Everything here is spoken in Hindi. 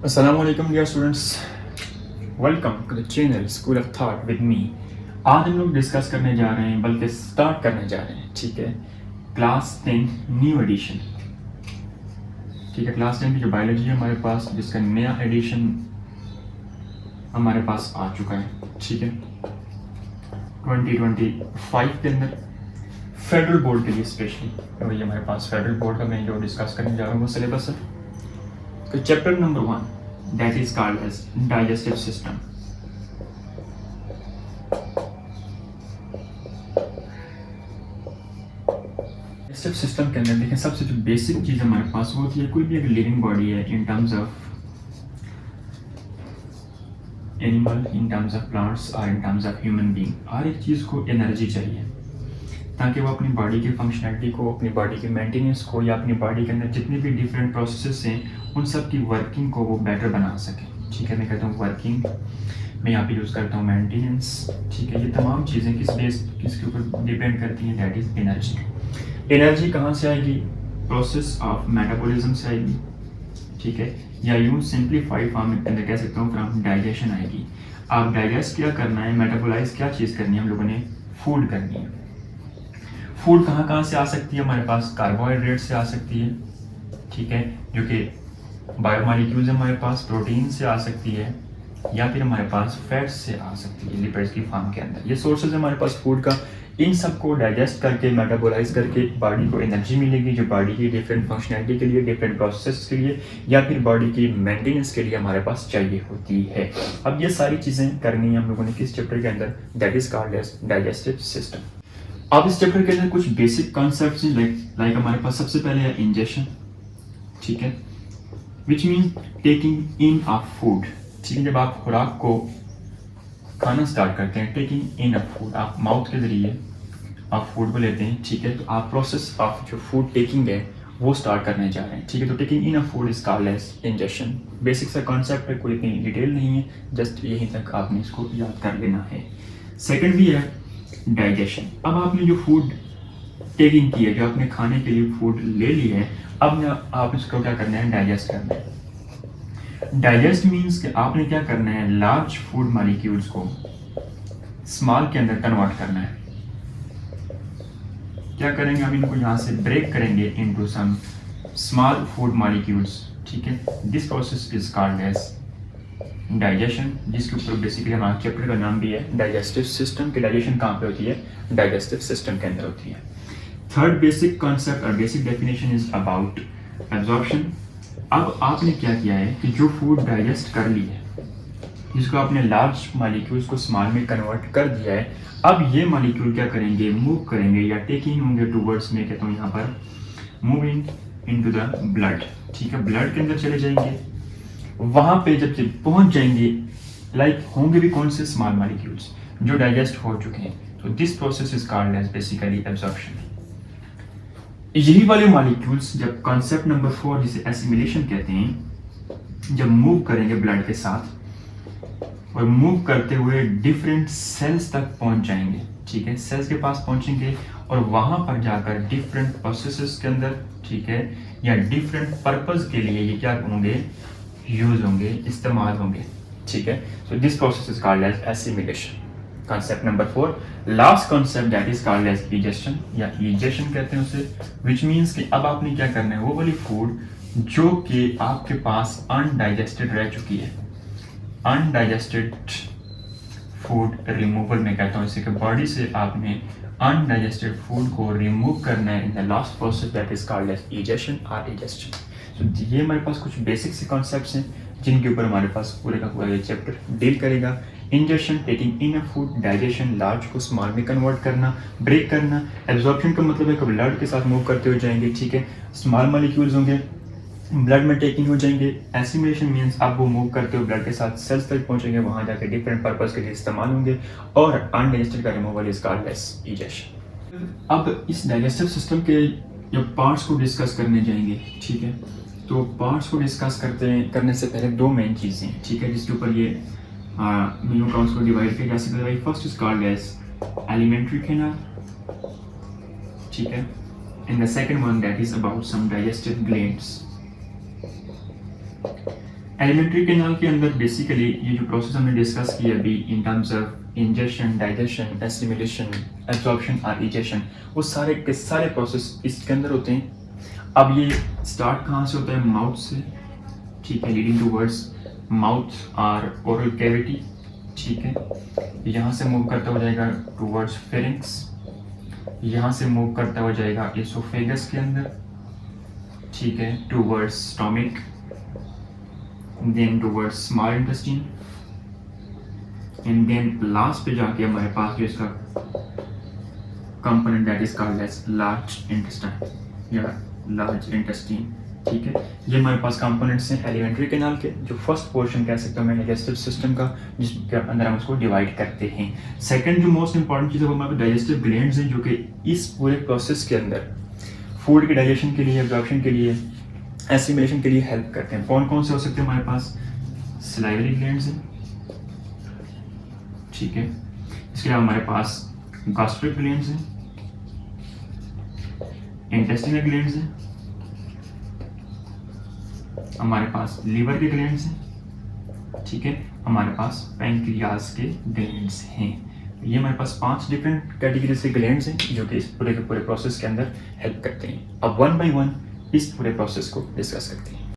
Assalamu alaikum dear students, welcome to the channel School of Thought with me। आज हम लोग डिस्कस करने जा रहे हैं बल्कि स्टार्ट करने जा रहे हैं, ठीक है, क्लास 10 न्यू एडिशन। ठीक है, क्लास 10 की जो बायोलॉजी है हमारे पास, जिसका नया एडिशन हमारे पास आ चुका है, ठीक है, 2025 के अंदर फेडरल बोर्ड के लिए स्पेशली। तो ये हमारे पास फेडरल बोर्ड का मैं जो डिस्कस करने जा रहा हूँ वो सिलेबस है। तो chapter number 1 that is called as digestive system। Digestive system के अंदर देखें, सबसे जो बेसिक चीज हमारे पास वो होती है, कोई भी अगर लिविंग बॉडी है in terms of animal, in terms of plants और in terms of human being, हर एक चीज को एनर्जी चाहिए ताकि वो अपनी बॉडी की फंक्शनैलिटी को, अपनी बॉडी की मेंटेनेंस को या अपनी बॉडी के अंदर जितने भी डिफरेंट प्रोसेसेस हैं उन सब की वर्किंग को वो बेटर बना सके। ठीक है, मैं कहता हूँ वर्किंग, मैं यहाँ पे यूज़ करता हूँ मेंटेनेंस। ठीक है, ये तमाम चीज़ें किसके ऊपर डिपेंड करती हैं, दैट इज़ एनर्जी। एनर्जी कहाँ से आएगी? प्रोसेस ऑफ मेटाबॉलिज्म से आएगी, ठीक है, या यूँ सिंप्लीफाइड फॉर्म के अंदर कह सकता हूँ फ्रॉम डाइजेशन आएगी। आप डाइजेस्ट क्या करना है, मेटाबोलाइज क्या चीज़ करनी है, हम लोगों ने फूड करनी है। फूड कहाँ कहाँ से आ सकती है हमारे पास? कार्बोहाइड्रेट से आ सकती है, ठीक है, जो कि बायोमॉलिक्यूल्स हमारे पास, प्रोटीन से आ सकती है, या फिर हमारे पास फैट्स से आ सकती है लिपिड्स की फॉर्म के अंदर। ये सोर्सेज हमारे पास फूड का। इन सबको डाइजेस्ट करके, मेटाबोलाइज करके बॉडी को एनर्जी मिलेगी जो बॉडी की डिफरेंट फंक्शनैलिटी के लिए, डिफरेंट प्रोसेस के लिए या फिर बॉडी की मेंटेनेंस के लिए हमारे पास चाहिए होती है। अब ये सारी चीज़ें करनी है हम लोगों ने किस चैप्टर के अंदर? That is called as digestive system. अब इस चैप्टर के अंदर कुछ बेसिक कॉन्सेप्ट्स हैं, लाइक हमारे पास सबसे पहले है इंजेक्शन, ठीक है, which mean taking in of food. ठीक है, जब आप खुराक को खाना स्टार्ट करते हैं, टेकिंग इन ऑफ फूड, आप माउथ के जरिए आप फूड को लेते हैं, ठीक है, तो आप प्रोसेस ऑफ जो फूड टेकिंग है वो स्टार्ट करने जा रहे हैं। ठीक है, तो taking in of food is called as injection. Basic सा कॉन्सेप्ट है, कोई इतनी डिटेल नहीं है, जस्ट यहीं तक आपने इसको याद कर लेना है। सेकेंड भी है डाइजेशन। अब आपने जो फूड टेकिंग की है, जो आपने खाने के लिए फूड ले ली है, अब आप इसको क्या करना है? डाइजेस्ट करना है। डाइजेस्ट मीन्स कि आपने क्या करना है? लार्ज फूड मॉलिक्यूल्स को स्मॉल के अंदर कन्वर्ट करना है। क्या करेंगे? हम इनको यहाँ से ब्रेक करेंगे into some small food molecules, ठीक है। This process is called as digestion, जिसके ऊपर बेसिकली हमारा चैप्टर का नाम भी है डाइजेस्टिव सिस्टम। की डाइजेशन कहाँ पे होती है? डाइजेस्टिव सिस्टम के अंदर होती है। थर्ड बेसिक कॉन्सेप्ट और basic definition is about absorption. अब आपने क्या किया है कि जो फूड डाइजेस्ट कर ली है, जिसको आपने लार्ज मॉलिक्यूल्स को स्मॉल में कन्वर्ट कर दिया है, अब ये मॉलिक्यूल क्या करेंगे? मूव करेंगे या टेकिंग होंगे टूवर्ड्स, मैं कहता हूँ यहाँ पर मूविंग इनटू द ब्लड। ठीक है, ब्लड के अंदर चले जाएंगे। वहां पे जब पहुंच जाएंगे, लाइक होंगे भी कौन से? स्मॉल मॉलिक्यूल्स जो डाइजेस्ट हो चुके हैं। तो this process is called as basically absorption. यही वाले मॉलिक्यूल्स जब कॉन्सेप्ट नंबर 4 जिसे एसिमिलेशन कहते हैं, जब मूव करेंगे ब्लड के साथ और मूव करते हुए डिफरेंट सेल्स तक पहुंच जाएंगे, ठीक है, सेल्स के पास पहुंचेंगे और वहां पर जाकर डिफरेंट प्रोसेसेस के अंदर, ठीक है, या डिफरेंट पर्पस के लिए ये क्या होंगे? यूज होंगे, इस्तेमाल होंगे, ठीक है। So this process is called as assimilation. Concept number 4, last concept that is called as egestion, या इजेशन कहते हैं उसे, विच मीन्स कि अब आपने क्या करना है? वो वाली फूड जो कि आपके पास अनडाइजेस्टेड रह चुकी है, अनडाइजेस्टेड फूड रिमूवल में कहता हूँ इसे, कि बॉडी से आपने अनडाइजेस्टेड फूड को रिमूव करना है in the last process that is called as egestion और इजेशन। तो ये हमारे पास कुछ बेसिक से कॉन्सेप्ट्स हैं जिनके ऊपर हमारे पास पूरे का पूरा ये चैप्टर डील करेगा। Injection, taking in a food, digestion, large को स्मॉल में कन्वर्ट करना, ब्रेक करना। एब्जॉर्प्शन का मतलब है कि ब्लड के साथ मूव करते हो जाएंगे, ठीक है, स्मॉल मॉलिक्यूल्स होंगे, ब्लड में टेकिंग हो जाएंगे। एसिमिलेशन मीन्स आप वो मूव करते हो ब्लड के साथ सेल्स तक पहुंचेंगे, वहां जाके डिफरेंट पर्पस के लिए इस्तेमाल होंगे, और अनडाइजेस्टेड का removal is called as egestion. अब इस डाइजेस्टिव सिस्टम के जो पार्ट्स को डिस्कस करने जाएंगे, ठीक है, तो पार्ट्स को डिस्कस करने से पहले दो मेन चीज़ें हैं, ठीक है, जिसके ऊपर ये न्यूट्रॉन्स को डिवाइड किया जा सकता है। First is called as alimentary canal, ठीक है, and the second one that is about some digestive glands. Alimentary canal के अंदर बेसिकली ये जो प्रोसेस हमने डिस्कस किया अभी इन terms of ingestion, digestion, assimilation, absorption और इजेशन, वो सारे के सारे प्रोसेस इसके अंदर होते हैं। अब ये स्टार्ट कहाँ से होता है? माउथ से, ठीक है, लीडिंग टूवर्ड्स माउथ और ओरल कैविटी, ठीक है। यहाँ से मूव करता हो जाएगा टूवर्ड्स फेरिंक्स, यहाँ से मूव करता हो जाएगा एसोफेगस के अंदर, ठीक है, towards stomach, then towards small intestine, and then last पे जाके हमारे पास जो इसका component that is called as large intestine या लार्ज इंटेस्टाइन, ठीक है। ये हमारे पास कंपोनेंट्स हैं एलिमेंट्री कैनाल के, जो फर्स्ट पोर्शन कह सकते हैं मैं डाइजेस्टिव सिस्टम का, जिसके अंदर हम उसको डिवाइड करते हैं। सेकंड जो मोस्ट इंपॉर्टेंट चीज़ है वो हमारे डाइजेस्टिव ग्लैंड्स हैं, जो कि इस पूरे प्रोसेस के अंदर फूड के डाइजेशन के लिए, एब्जॉर्प्शन के लिए, एसिमिलेशन के लिए हेल्प करते हैं। कौन कौन से हो सकते हैं हमारे पास? सलाइवरी ग्लैंड्स हैं, ठीक है। इसके अलावा हमारे पास गैस्ट्रिक ग्लैंड्स हैं, इंटेस्टिनल ग्लैंड्स हैं, हमारे पास लीवर के ग्लैंड्स हैं, ठीक है, हमारे पास पैंक्रियाज के ग्लैंड्स हैं। ये हमारे पास 5 डिफरेंट कैटेगरी से ग्लैंड्स हैं जो कि इस पूरे के पूरे प्रोसेस के अंदर हेल्प करते हैं। अब वन बाय वन इस पूरे प्रोसेस को डिस्कस करते हैं।